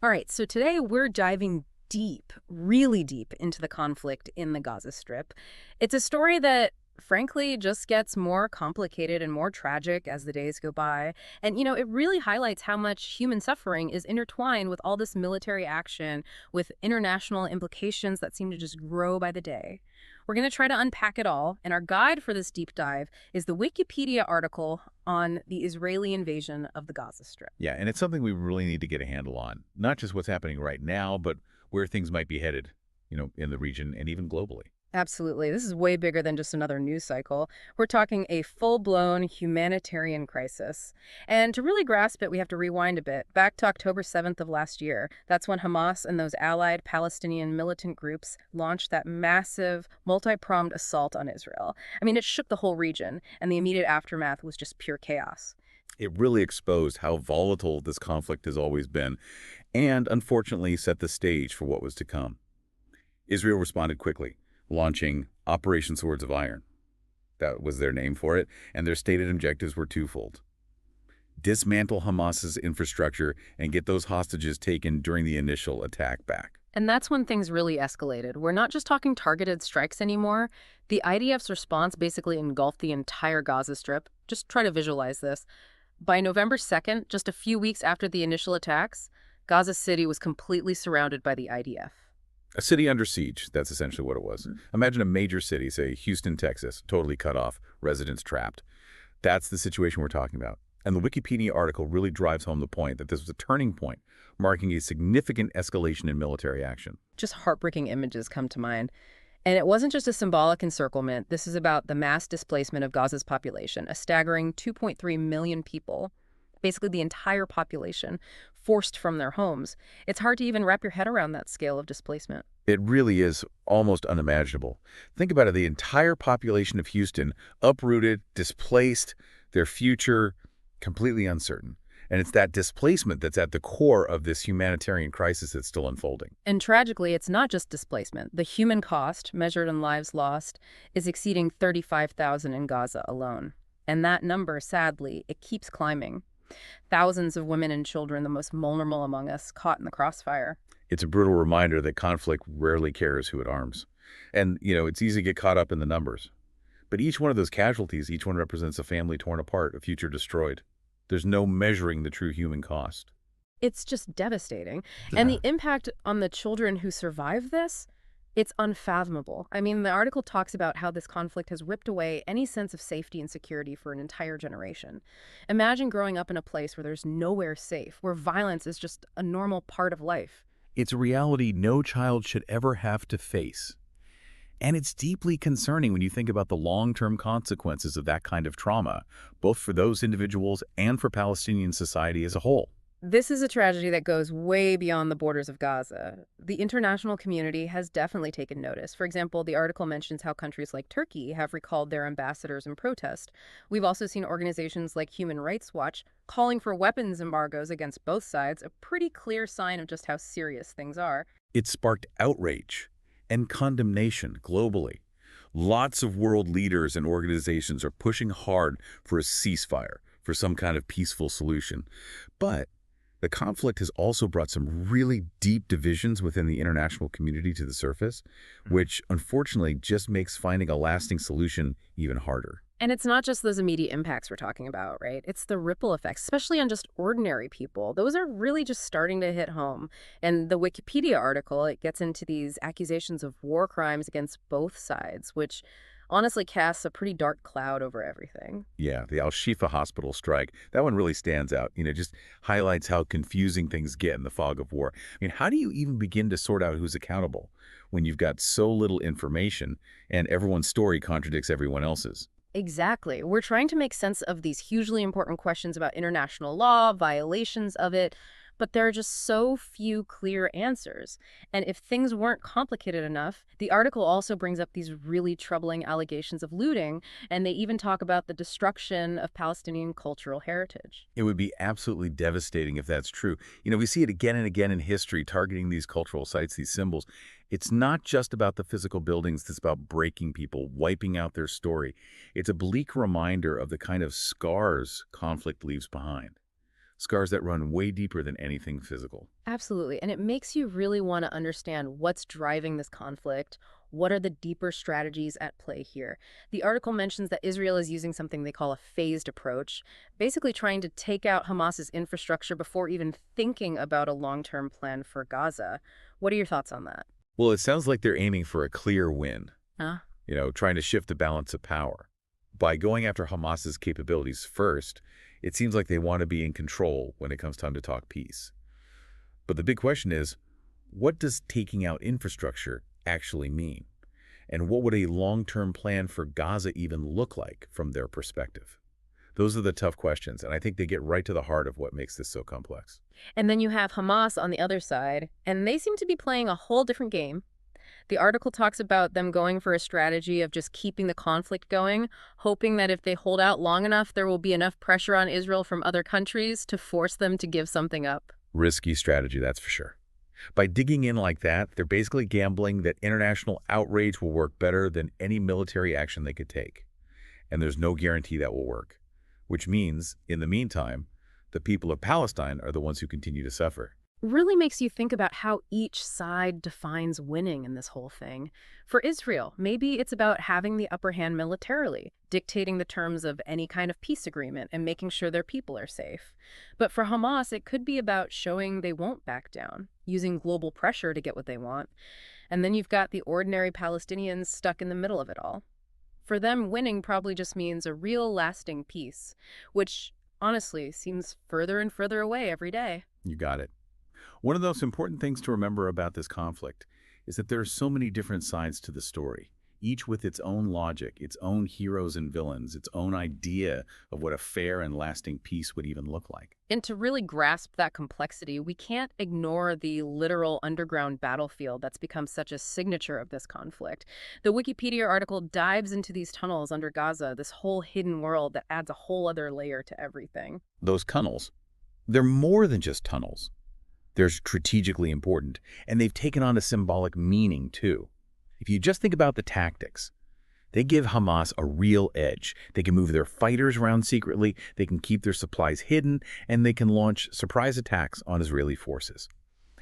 All right, so today we're diving deep, really deep into the conflict in the Gaza Strip. It's a story that, frankly, just gets more complicated and more tragic as the days go by. And, it really highlights how much human suffering is intertwined with all this military action, with international implications that seem to just grow by the day. We're going to try to unpack it all, and our guide for this deep dive is the Wikipedia article on the Israeli invasion of the Gaza Strip. Yeah, and it's something we really need to get a handle on. Not just what's happening right now, but where things might be headed, in the region and even globally. Absolutely. This is way bigger than just another news cycle. We're talking a full-blown humanitarian crisis. And to really grasp it, we have to rewind a bit, back to October 7th of last year. That's when Hamas and those allied Palestinian militant groups launched that massive, multi-pronged assault on Israel. I mean, it shook the whole region, and the immediate aftermath was just pure chaos. It really exposed how volatile this conflict has always been, and unfortunately set the stage for what was to come. Israel responded quickly, launching Operation Swords of Iron. That was their name for it, and their stated objectives were twofold: dismantle Hamas's infrastructure and get those hostages taken during the initial attack back. And that's when things really escalated. We're not just talking targeted strikes anymore. The IDF's response basically engulfed the entire Gaza Strip. Just try to visualize this. By November 2nd, just a few weeks after the initial attacks, Gaza City was completely surrounded by the IDF. A city under siege, that's essentially what it was. Imagine a major city, say Houston, Texas, totally cut off, residents trapped. That's the situation we're talking about. And the Wikipedia article really drives home the point that this was a turning point, marking a significant escalation in military action. Just heartbreaking images come to mind. And it wasn't just a symbolic encirclement. This is about the mass displacement of Gaza's population, a staggering 2.3 million people, basically the entire population, forced from their homes. It's hard to even wrap your head around that scale of displacement. It really is almost unimaginable. Think about it, the entire population of Houston uprooted, displaced, their future completely uncertain. And it's that displacement that's at the core of this humanitarian crisis that's still unfolding. And tragically, it's not just displacement. The human cost, measured in lives lost, is exceeding 35,000 in Gaza alone. And that number, sadly, it keeps climbing. Thousands of women and children, the most vulnerable among us, caught in the crossfire. It's a brutal reminder that conflict rarely cares who it arms. And, it's easy to get caught up in the numbers. But each one of those casualties, each one represents a family torn apart, a future destroyed. There's no measuring the true human cost. It's just devastating. And the impact on the children who survive this, it's unfathomable. I mean, the article talks about how this conflict has ripped away any sense of safety and security for an entire generation. Imagine growing up in a place where there's nowhere safe, where violence is just a normal part of life. It's a reality no child should ever have to face. And it's deeply concerning when you think about the long-term consequences of that kind of trauma, both for those individuals and for Palestinian society as a whole. This is a tragedy that goes way beyond the borders of Gaza. The international community has definitely taken notice. For example, the article mentions how countries like Turkey have recalled their ambassadors in protest. We've also seen organizations like Human Rights Watch calling for weapons embargoes against both sides, a pretty clear sign of just how serious things are. It sparked outrage and condemnation globally. Lots of world leaders and organizations are pushing hard for a ceasefire, for some kind of peaceful solution. But the conflict has also brought some really deep divisions within the international community to the surface, which unfortunately just makes finding a lasting solution even harder. And it's not just those immediate impacts we're talking about, right? It's the ripple effects, especially on just ordinary people. Those are really just starting to hit home. And the Wikipedia article, it gets into these accusations of war crimes against both sides, which honestly casts a pretty dark cloud over everything. Yeah, the Al-Shifa hospital strike, that one really stands out. Just highlights how confusing things get in the fog of war. I mean, how do you even begin to sort out who's accountable when you've got so little information and everyone's story contradicts everyone else's? Exactly. We're trying to make sense of these hugely important questions about international law, violations of it, but there are just so few clear answers. And if things weren't complicated enough, the article also brings up these really troubling allegations of looting, and they even talk about the destruction of Palestinian cultural heritage. It would be absolutely devastating if that's true. We see it again and again in history, targeting these cultural sites, these symbols. It's not just about the physical buildings, it's about breaking people, wiping out their story. It's a bleak reminder of the kind of scars conflict leaves behind. scars that run way deeper than anything physical. Absolutely. And it makes you really want to understand what's driving this conflict. What are the deeper strategies at play here? The article mentions that Israel is using something they call a phased approach, basically trying to take out Hamas's infrastructure before even thinking about a long-term plan for Gaza. What are your thoughts on that? Well, it sounds like they're aiming for a clear win, Huh? trying to shift the balance of power. By going after Hamas's capabilities first, it seems like they want to be in control when it comes time to talk peace. But the big question is, what does taking out infrastructure actually mean? And what would a long-term plan for Gaza even look like from their perspective? Those are the tough questions, and I think they get right to the heart of what makes this so complex. And then you have Hamas on the other side, and they seem to be playing a whole different game. The article talks about them going for a strategy of just keeping the conflict going, hoping that if they hold out long enough, there will be enough pressure on Israel from other countries to force them to give something up. Risky strategy, that's for sure. By digging in like that, they're basically gambling that international outrage will work better than any military action they could take. And there's no guarantee that will work. Which means, in the meantime, the people of Palestine are the ones who continue to suffer. Really makes you think about how each side defines winning in this whole thing. For Israel, maybe it's about having the upper hand militarily, dictating the terms of any kind of peace agreement and making sure their people are safe. But for Hamas, it could be about showing they won't back down, using global pressure to get what they want. And then you've got the ordinary Palestinians stuck in the middle of it all. For them, winning probably just means a real lasting peace, which honestly seems further and further away every day. You got it. One of the most important things to remember about this conflict is that there are so many different sides to the story, each with its own logic, its own heroes and villains, its own idea of what a fair and lasting peace would even look like. And to really grasp that complexity, we can't ignore the literal underground battlefield that's become such a signature of this conflict. The Wikipedia article dives into these tunnels under Gaza, this whole hidden world that adds a whole other layer to everything. Those tunnels, they're more than just tunnels. They're strategically important, and they've taken on a symbolic meaning, too. If you just think about the tactics, they give Hamas a real edge. They can move their fighters around secretly, they can keep their supplies hidden, and they can launch surprise attacks on Israeli forces.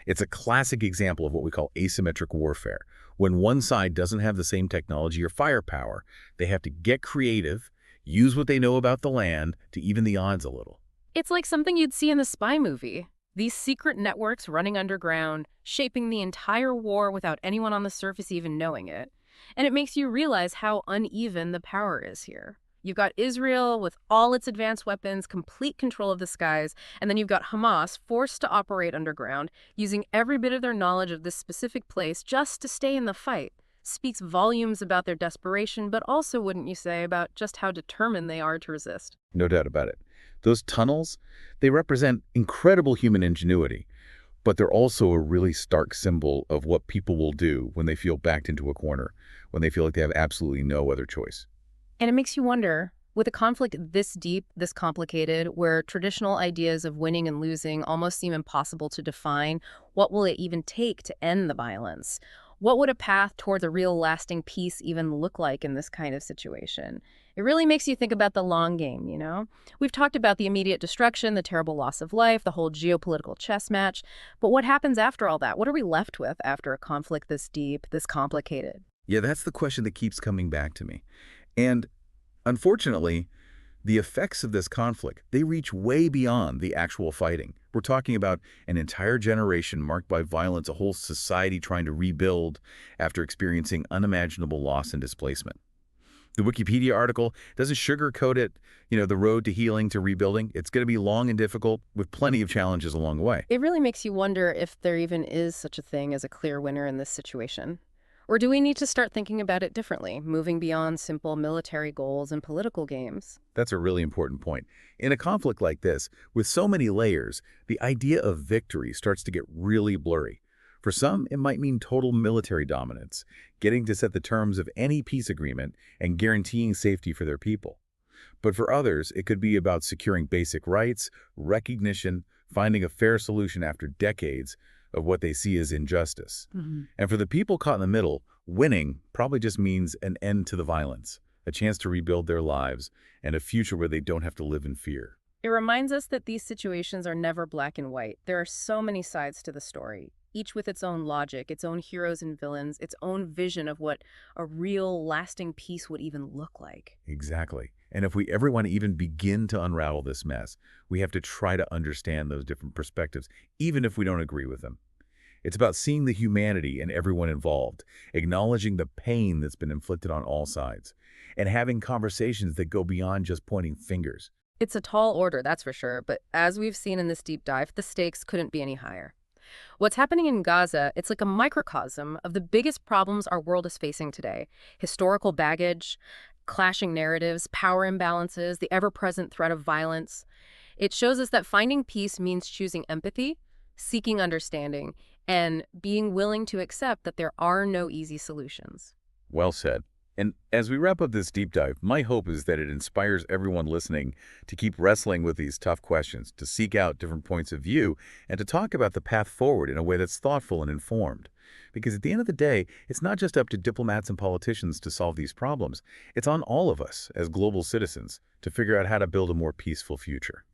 It's a classic example of what we call asymmetric warfare. When one side doesn't have the same technology or firepower, they have to get creative, use what they know about the land to even the odds a little. It's like something you'd see in the spy movie. These secret networks running underground, shaping the entire war without anyone on the surface even knowing it. And it makes you realize how uneven the power is here. You've got Israel with all its advanced weapons, complete control of the skies, and then you've got Hamas forced to operate underground, using every bit of their knowledge of this specific place just to stay in the fight. Speaks volumes about their desperation, but also, wouldn't you say, about just how determined they are to resist. No doubt about it. Those tunnels, they represent incredible human ingenuity, but they're also a really stark symbol of what people will do when they feel backed into a corner, when they feel like they have absolutely no other choice. And it makes you wonder, with a conflict this deep, this complicated, where traditional ideas of winning and losing almost seem impossible to define, what will it even take to end the violence? What would a path towards a real lasting peace even look like in this kind of situation? It really makes you think about the long game, you know? We've talked about the immediate destruction, the terrible loss of life, the whole geopolitical chess match. But what happens after all that? What are we left with after a conflict this deep, this complicated? Yeah, that's the question that keeps coming back to me. And unfortunately, the effects of this conflict, they reach way beyond the actual fighting. We're talking about an entire generation marked by violence, a whole society trying to rebuild after experiencing unimaginable loss and displacement. The Wikipedia article doesn't sugarcoat it, the road to healing, to rebuilding. It's going to be long and difficult with plenty of challenges along the way. It really makes you wonder if there even is such a thing as a clear winner in this situation. Or do we need to start thinking about it differently, moving beyond simple military goals and political games? That's a really important point. In a conflict like this, with so many layers, the idea of victory starts to get really blurry. For some, it might mean total military dominance, getting to set the terms of any peace agreement and guaranteeing safety for their people. But for others, it could be about securing basic rights, recognition, finding a fair solution after decades of what they see as injustice. And for the people caught in the middle, winning probably just means an end to the violence, a chance to rebuild their lives, and a future where they don't have to live in fear. It reminds us that these situations are never black and white. There are so many sides to the story, each with its own logic, its own heroes and villains, its own vision of what a real, lasting peace would even look like. Exactly. And if we ever want to even begin to unravel this mess, we have to try to understand those different perspectives, even if we don't agree with them. It's about seeing the humanity in everyone involved, acknowledging the pain that's been inflicted on all sides, and having conversations that go beyond just pointing fingers. It's a tall order, that's for sure, but as we've seen in this deep dive, the stakes couldn't be any higher. What's happening in Gaza, it's like a microcosm of the biggest problems our world is facing today. Historical baggage, clashing narratives, power imbalances, the ever-present threat of violence. It shows us that finding peace means choosing empathy, seeking understanding, and being willing to accept that there are no easy solutions. Well said. And as we wrap up this deep dive, my hope is that it inspires everyone listening to keep wrestling with these tough questions, to seek out different points of view, and to talk about the path forward in a way that's thoughtful and informed. Because at the end of the day, it's not just up to diplomats and politicians to solve these problems. It's on all of us as global citizens to figure out how to build a more peaceful future.